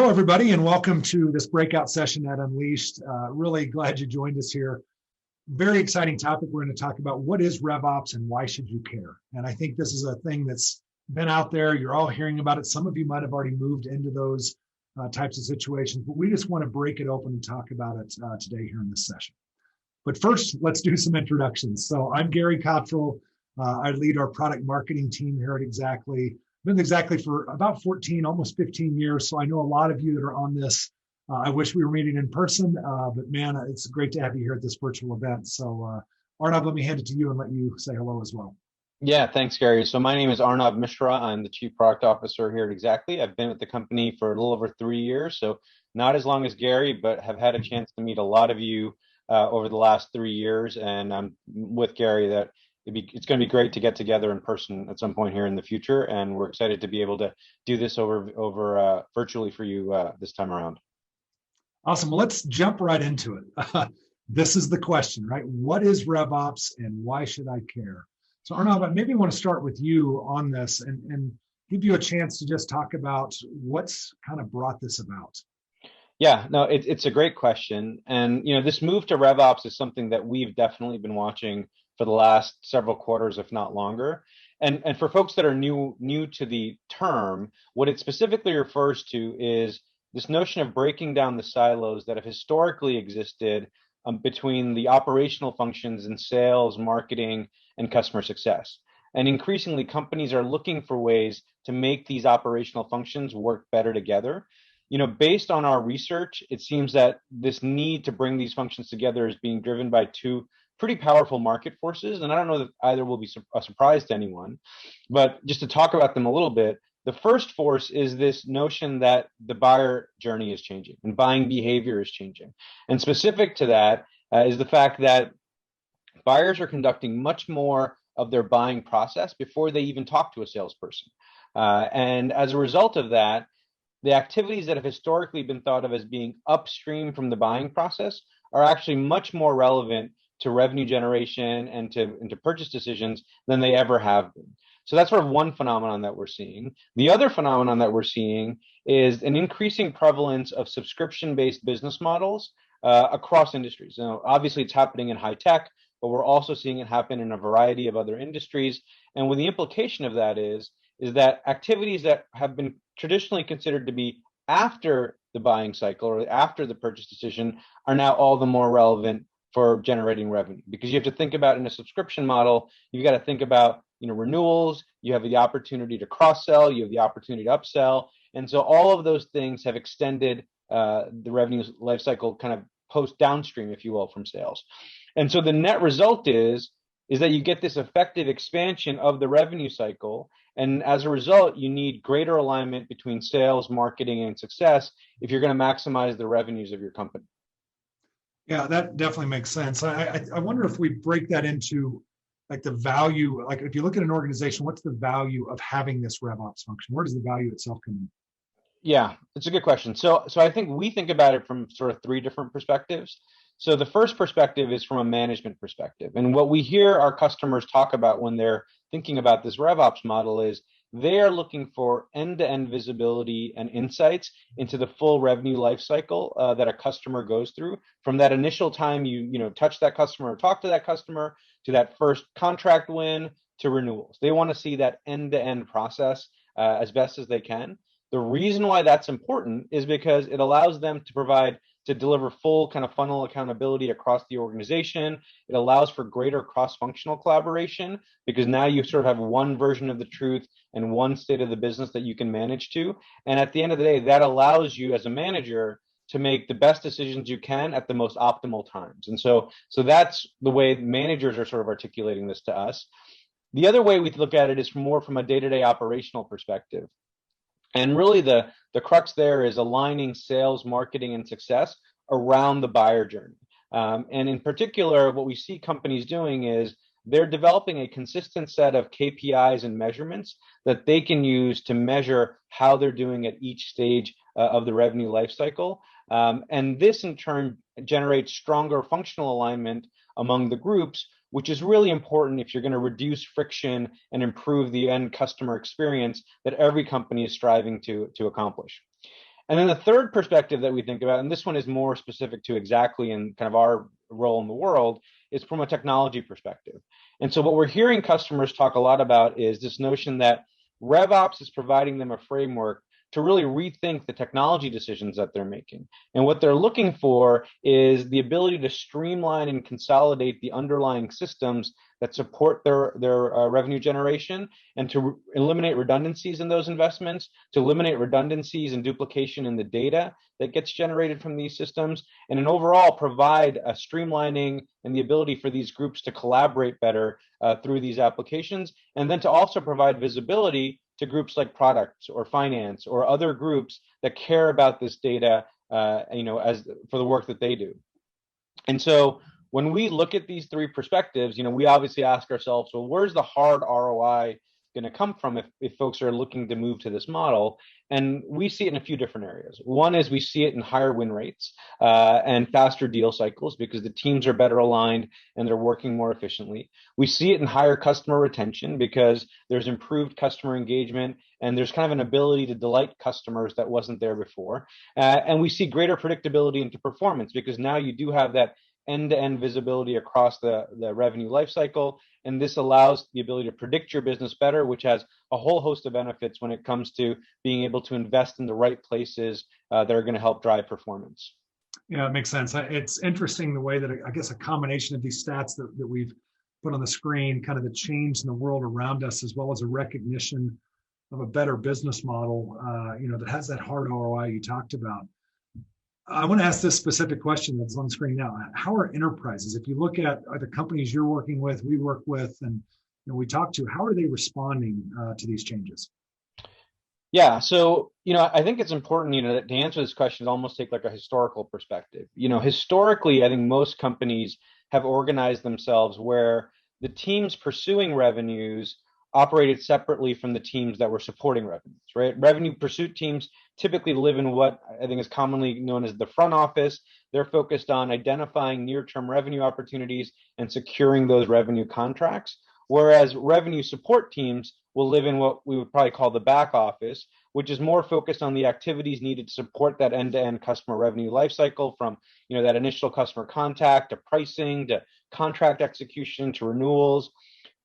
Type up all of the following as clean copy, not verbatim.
Hello, everybody, and welcome to this breakout session at Unleashed. Really glad you joined us here. Very exciting topic. We're going to talk about what is RevOps and why should you care? And I think this is a thing that's been out there. You're all hearing about it. Some of you might have already moved into those types of situations, but we just want to break it open and talk about it today here in this session. But first, let's do some introductions. So I'm Gary Cottrell. I lead our product marketing team here at Xactly. Been Xactly for about 14, almost 15 years. So I know a lot of you that are on this. I wish we were meeting in person, but man, it's great to have you here at this virtual event. So Arnav, let me hand it to you and let you say hello as well. Yeah, thanks, Gary. So my name is Arnav Mishra. I'm the Chief Product Officer here at Xactly. I've been with the company for a little over 3 years, so not as long as Gary, but have had a chance to meet a lot of you over the last 3 years. And I'm with Gary that it's going to be great to get together in person at some point here in the future, and we're excited to be able to do this over virtually for you this time around. Awesome. Well, let's jump right into it. This is the question, right? What is RevOps and why should I care? So Arnav, I maybe want to start with you on this and give you a chance to just talk about what's kind of brought this about. Yeah, no, it's a great question. And, this move to RevOps is something that we've definitely been watching for the last several quarters, if not longer. And for folks that are new to the term, what it specifically refers to is this notion of breaking down the silos that have historically existed between the operational functions in sales, marketing, and customer success. And increasingly, companies are looking for ways to make these operational functions work better together. Based on our research, it seems that this need to bring these functions together is being driven by two pretty powerful market forces. And I don't know that either will be a surprise to anyone, but just to talk about them a little bit, the first force is this notion that the buyer journey is changing and buying behavior is changing. And specific to that is the fact that buyers are conducting much more of their buying process before they even talk to a salesperson. And as a result of that, the activities that have historically been thought of as being upstream from the buying process are actually much more relevant to revenue generation and to purchase decisions than they ever have been. So that's sort of one phenomenon that we're seeing. The other phenomenon that we're seeing is an increasing prevalence of subscription-based business models across industries. Obviously, it's happening in high tech, but we're also seeing it happen in a variety of other industries. And what the implication of that is that activities that have been traditionally considered to be after the buying cycle or after the purchase decision are now all the more relevant for generating revenue, because you have to think about in a subscription model, you've got to think about renewals, you have the opportunity to cross-sell, you have the opportunity to upsell. And so all of those things have extended the revenue lifecycle kind of post downstream, if you will, from sales. And so the net result is that you get this effective expansion of the revenue cycle. And as a result, you need greater alignment between sales, marketing, and success if you're going to maximize the revenues of your company. Yeah, that definitely makes sense. I wonder if we break that into like the value, like if you look at an organization, what's the value of having this RevOps function? Where does the value itself come in? Yeah, it's a good question. So I think we think about it from sort of three different perspectives. So the first perspective is from a management perspective. And what we hear our customers talk about when they're thinking about this RevOps model is they are looking for end-to-end visibility and insights into the full revenue lifecycle that a customer goes through, from that initial time you touch that customer or talk to that customer to that first contract win to renewals. They want to see that end-to-end process as best as they can. The reason why that's important is because it allows them to deliver full kind of funnel accountability across the organization. It allows for greater cross-functional collaboration because now you sort of have one version of the truth and one state of the business that you can manage to. And at the end of the day, that allows you as a manager to make the best decisions you can at the most optimal times. And so that's the way managers are sort of articulating this to us. The other way we look at it is more from a day-to-day operational perspective. And really the crux there is aligning sales, marketing, and success around the buyer journey. And in particular, what we see companies doing is they're developing a consistent set of KPIs and measurements that they can use to measure how they're doing at each stage of the revenue lifecycle. And this in turn generates stronger functional alignment among the groups, which is really important if you're going to reduce friction and improve the end customer experience that every company is striving to accomplish. And then the third perspective that we think about, and this one is more specific to Xactly and kind of our role in the world, is from a technology perspective. And so what we're hearing customers talk a lot about is this notion that RevOps is providing them a framework to really rethink the technology decisions that they're making. And what they're looking for is the ability to streamline and consolidate the underlying systems that support their revenue generation, and to eliminate redundancies in those investments, to eliminate redundancies and duplication in the data that gets generated from these systems, and overall provide a streamlining and the ability for these groups to collaborate better through these applications, and then to also provide visibility to groups like products or finance or other groups that care about this data, as for the work that they do. And so when we look at these three perspectives, we obviously ask ourselves, well, where's the hard ROI going to come from if folks are looking to move to this model? And we see it in a few different areas. One is we see it in higher win rates and faster deal cycles because the teams are better aligned and they're working more efficiently. We see it in higher customer retention because there's improved customer engagement and there's kind of an ability to delight customers that wasn't there before. And we see greater predictability into performance because now you do have that end-to-end visibility across the revenue lifecycle. And this allows the ability to predict your business better, which has a whole host of benefits when it comes to being able to invest in the right places that are going to help drive performance. Yeah, it makes sense. It's interesting the way that I guess a combination of these stats that we've put on the screen, kind of the change in the world around us, as well as a recognition of a better business model, that has that hard ROI you talked about. I want to ask this specific question that's on the screen now. How are enterprises, if you look at the companies you're working with, we work with, and we talk to, how are they responding to these changes? Yeah, so I think it's important, to answer this question, to almost take like a historical perspective. Historically, I think most companies have organized themselves where the teams pursuing revenues operated separately from the teams that were supporting revenues, right? Revenue pursuit teams typically live in what I think is commonly known as the front office. They're focused on identifying near-term revenue opportunities and securing those revenue contracts, whereas revenue support teams will live in what we would probably call the back office, which is more focused on the activities needed to support that end-to-end customer revenue lifecycle, from that initial customer contact to pricing to contract execution to renewals.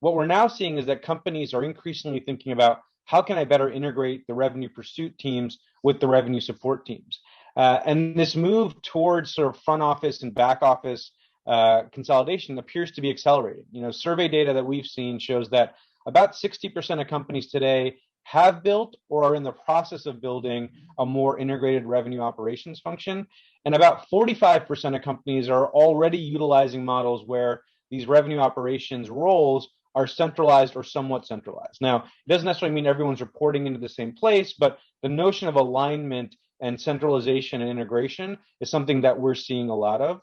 What we're now seeing is that companies are increasingly thinking about how can I better integrate the revenue pursuit teams with the revenue support teams. And this move towards sort of front office and back office consolidation appears to be accelerating. Survey data that we've seen shows that about 60% of companies today have built or are in the process of building a more integrated revenue operations function. And about 45% of companies are already utilizing models where these revenue operations roles are centralized or somewhat centralized. Now, it doesn't necessarily mean everyone's reporting into the same place, but the notion of alignment and centralization and integration is something that we're seeing a lot of.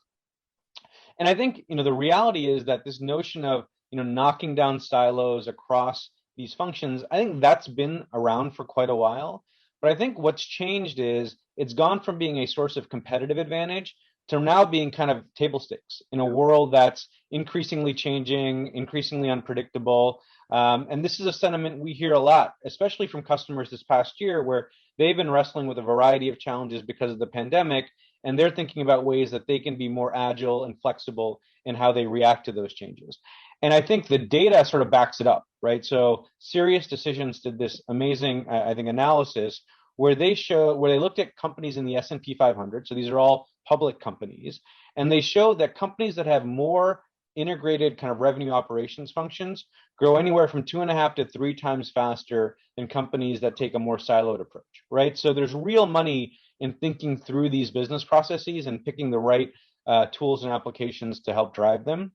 And I think, the reality is that this notion of, knocking down silos across these functions, I think that's been around for quite a while. But I think what's changed is it's gone from being a source of competitive advantage to now being kind of table stakes in a world that's increasingly changing, increasingly unpredictable. And this is a sentiment we hear a lot, especially from customers this past year, where they've been wrestling with a variety of challenges because of the pandemic, and they're thinking about ways that they can be more agile and flexible in how they react to those changes. And I think the data sort of backs it up, right? So Serious Decisions did this amazing, I think, analysis where they looked at companies in the S&P 500. So these are all public companies, and they showed that companies that have more integrated kind of revenue operations functions grow anywhere from 2.5 to 3 times faster than companies that take a more siloed approach, right? So there's real money in thinking through these business processes and picking the right tools and applications to help drive them.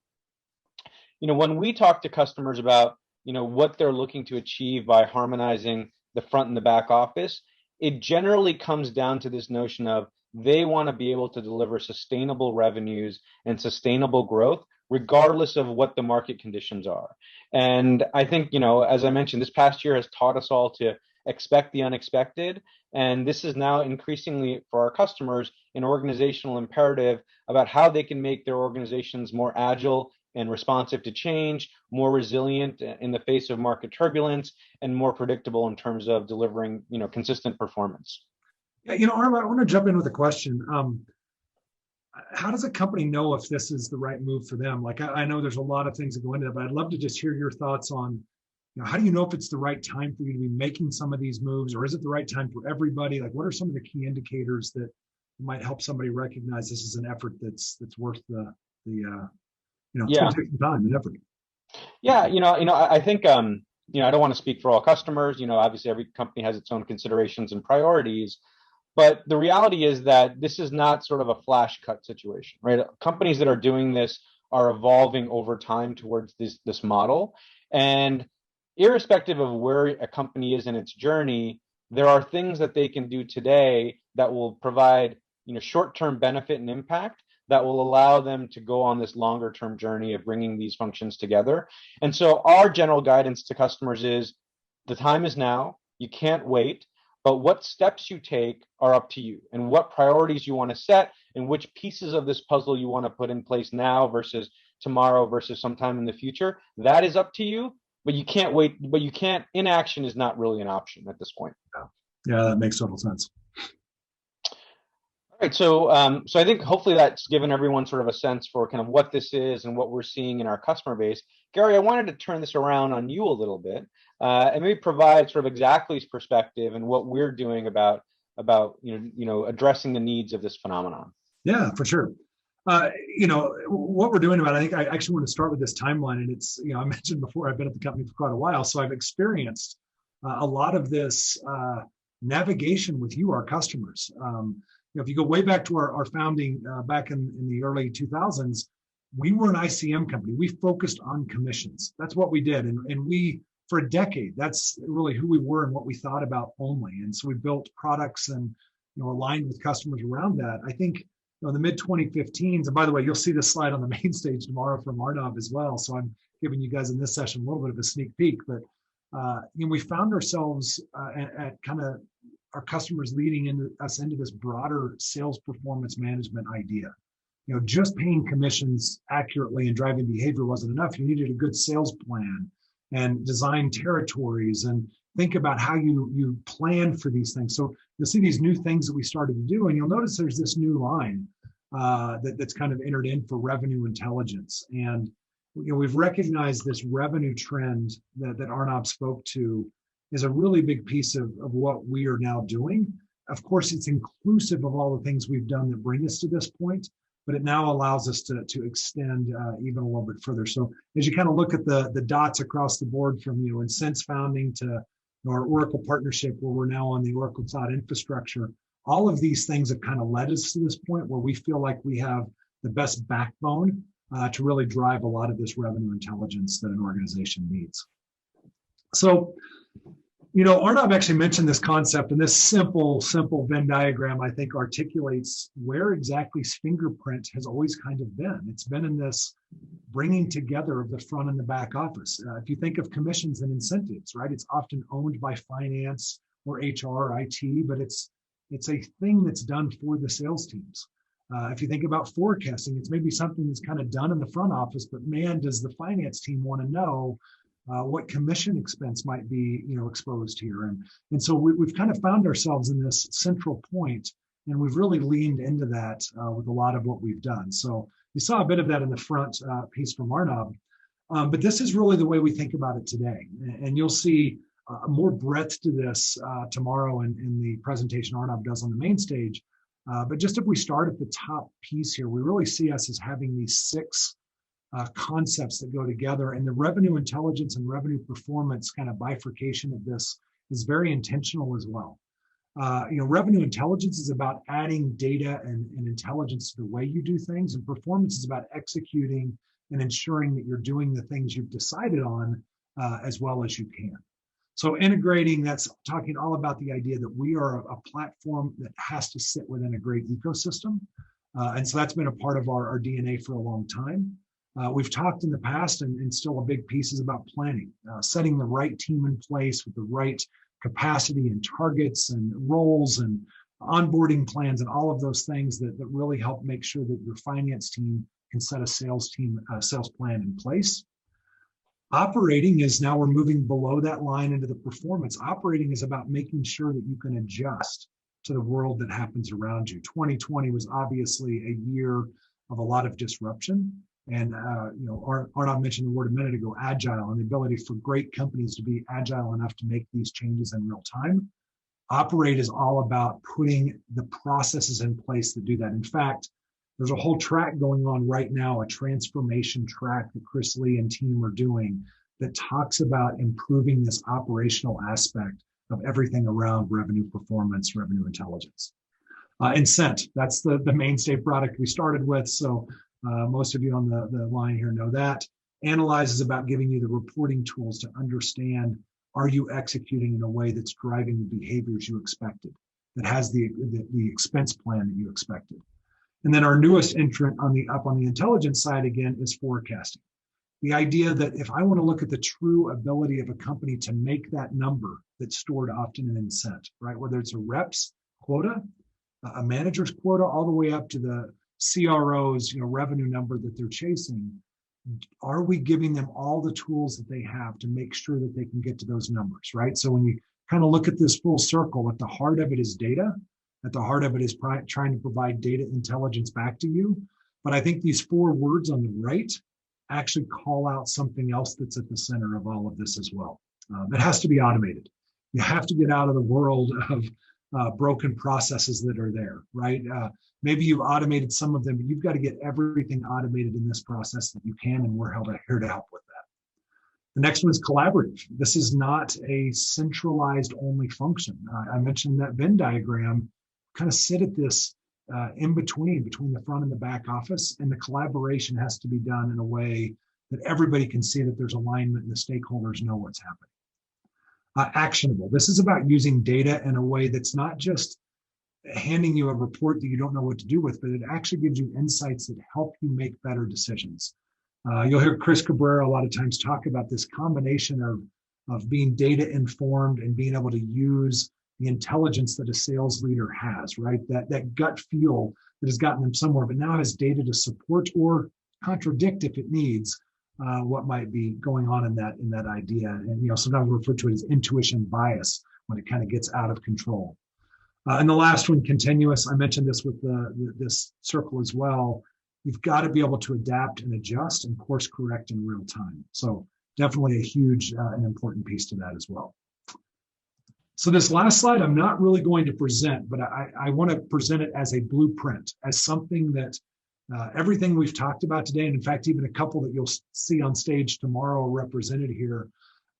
When we talk to customers about, what they're looking to achieve by harmonizing the front and the back office, it generally comes down to this notion of they want to be able to deliver sustainable revenues and sustainable growth, regardless of what the market conditions are. And I think, as I mentioned, this past year has taught us all to expect the unexpected. And this is now increasingly for our customers an organizational imperative about how they can make their organizations more agile and responsive to change, more resilient in the face of market turbulence, and more predictable in terms of delivering, consistent performance. Yeah, Arm, I want to jump in with a question. How does a company know if this is the right move for them? Like, I know there's a lot of things that go into that, but I'd love to just hear your thoughts on, how do you know if it's the right time for you to be making some of these moves, or is it the right time for everybody? Like, what are some of the key indicators that might help somebody recognize this is an effort that's worth it's going Yeah. to take some time and effort. Yeah, I think I don't want to speak for all customers. Obviously every company has its own considerations and priorities, but the reality is that this is not sort of a flash cut situation, right? Companies that are doing this are evolving over time towards this model. And irrespective of where a company is in its journey, there are things that they can do today that will provide, short-term benefit and impact that will allow them to go on this longer term journey of bringing these functions together. And so our general guidance to customers is the time is now, you can't wait, but what steps you take are up to you, and what priorities you want to set and which pieces of this puzzle you want to put in place now versus tomorrow versus sometime in the future, that is up to you, but you can't wait, but you can't, inaction is not really an option at this point. Yeah, that makes total sense. All right, so I think hopefully that's given everyone sort of a sense for kind of what this is and what we're seeing in our customer base. Gary, I wanted to turn this around on you a little bit, and maybe provide sort of Xactly's perspective and what we're doing about addressing the needs of this phenomenon. Yeah, for sure. What we're doing about it, I think I actually want to start with this timeline, and it's, I mentioned before, I've been at the company for quite a while, so I've experienced a lot of this navigation with you, our customers. If you go way back to our founding back in the early 2000s, we were an ICM company. We focused on commissions. That's what we did. And we, for a decade, that's really who we were and what we thought about only. And so we built products and, aligned with customers around that. I think, in the mid 2015s, and by the way, you'll see this slide on the main stage tomorrow from Arnav as well. So I'm giving you guys in this session a little bit of a sneak peek, but we found ourselves at kind of our customers leading us into this broader sales performance management idea. Just paying commissions accurately and driving behavior wasn't enough. You needed a good sales plan and design territories and think about how you plan for these things. So you'll see these new things that we started to do, and you'll notice there's this new line that's kind of entered in for revenue intelligence. And we've recognized this revenue trend that Arnav spoke to is a really big piece of what we are now doing. Of course, it's inclusive of all the things we've done that bring us to this point, but it now allows us to extend even a little bit further. So as you kind of look at the dots across the board from, and since founding to our Oracle partnership, where we're now on the Oracle Cloud infrastructure, all of these things have kind of led us to this point where we feel like we have the best backbone to really drive a lot of this revenue intelligence that an organization needs. So, Arnav actually mentioned this concept, and this simple Venn diagram, I think, articulates where Xactly's fingerprint has always kind of been. It's been in this bringing together of the front and the back office. If you think of commissions and incentives, right, it's often owned by finance or HR or IT, but it's a thing that's done for the sales teams. If you think about forecasting, it's maybe something that's kind of done in the front office, but man, does the finance team want to know what commission expense might be, exposed here. And so we've kind of found ourselves in this central point, and we've really leaned into that with a lot of what we've done. So you saw a bit of that in the front piece from Arnav, but this is really the way we think about it today. And you'll see more breadth to this tomorrow in the presentation Arnav does on the main stage. But just if we start at the top piece here, we really see us as having these 6 concepts that go together, and the revenue intelligence and revenue performance kind of bifurcation of this is very intentional as well. Revenue intelligence is about adding data and intelligence to the way you do things, and performance is about executing and ensuring that you're doing the things you've decided on as well as you can. So integrating, that's talking all about the idea that we are a platform that has to sit within a great ecosystem. And so that's been a part of our DNA for a long time. We've talked in the past, and still a big piece is about planning, setting the right team in place with the right capacity and targets and roles and onboarding plans and all of those things that really help make sure that your finance team can set a sales plan in place. Operating is, now we're moving below that line into the performance. Operating is about making sure that you can adjust to the world that happens around you. 2020 was obviously a year of a lot of disruption. And Arnav mentioned the word a minute ago, agile, and the ability for great companies to be agile enough to make these changes in real time. Operate is all about putting the processes in place that do that. In fact, there's a whole track going on right now, a transformation track that Chris Lee and team are doing that talks about improving this operational aspect of everything around revenue performance, revenue intelligence. Incent, that's the mainstay product we started with. So most of you on the line here know that. Analyze is about giving you the reporting tools to understand, are you executing in a way that's driving the behaviors you expected, that has the expense plan that you expected. And then our newest entrant on the intelligence side again is forecasting. The idea that if I want to look at the true ability of a company to make that number that's stored often in incent, right? Whether it's a rep's quota, a manager's quota, all the way up to the CRO's revenue number that they're chasing, are we giving them all the tools that they have to make sure that they can get to those numbers, right? So when you kind of look at this full circle, at the heart of it is data. At the heart of it is trying to provide data intelligence back to you. But I think these 4 words on the right actually call out something else that's at the center of all of this as well. It has to be automated. You have to get out of the world of broken processes that are there, right? Maybe you've automated some of them, but you've got to get everything automated in this process that you can, and we're here to help with that. The next one is collaborative. This is not a centralized only function. I mentioned that Venn diagram, kind of sit at this in between the front and the back office, and the collaboration has to be done in a way that everybody can see that there's alignment and the stakeholders know what's happening. Actionable. This is about using data in a way that's not just handing you a report that you don't know what to do with, but it actually gives you insights that help you make better decisions. You'll hear Chris Cabrera a lot of times talk about this combination of being data informed and being able to use the intelligence that a sales leader has, right? That gut feel that has gotten them somewhere, but now has data to support or contradict if it needs what might be going on in that idea. And sometimes we refer to it as intuition bias when it kind of gets out of control. And the last one, continuous. I mentioned this with this circle as well. You've got to be able to adapt and adjust and course correct in real time. So definitely a huge and important piece to that as well. So this last slide, I'm not really going to present, but I want to present it as a blueprint, as something that everything we've talked about today, and in fact, even a couple that you'll see on stage tomorrow are represented here.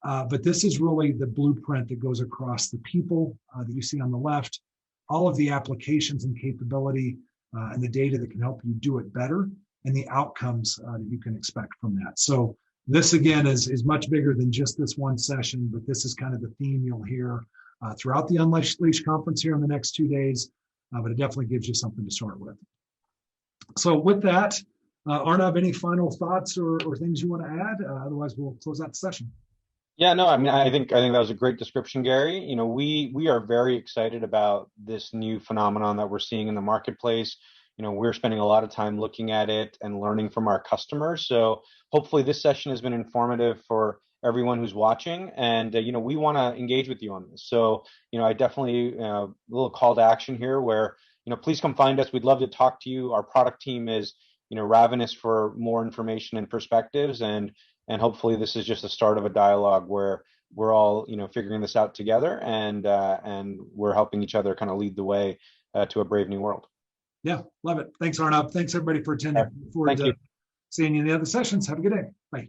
But this is really the blueprint that goes across the people that you see on the left, all of the applications and capability and the data that can help you do it better, and the outcomes that you can expect from that. So this, again, is much bigger than just this one session, but this is kind of the theme you'll hear throughout the Unleash conference here in the next 2 days, but it definitely gives you something to start with. So with that, Arnav, any final thoughts or things you want to add? Otherwise, we'll close out the session. Yeah, no, I mean, I think that was a great description, Gary. We are very excited about this new phenomenon that we're seeing in the marketplace. We're spending a lot of time looking at it and learning from our customers. So hopefully this session has been informative for everyone who's watching, and we want to engage with you on this. So I definitely a little call to action here where please come find us. We'd love to talk to you. Our product team is ravenous for more information and perspectives, and hopefully this is just the start of a dialogue where we're all figuring this out together, and we're helping each other kind of lead the way to a brave new world. Yeah, love it. Thanks, Arnav. Thanks everybody for attending. Look forward to seeing you in the other sessions. Have a good day. Bye.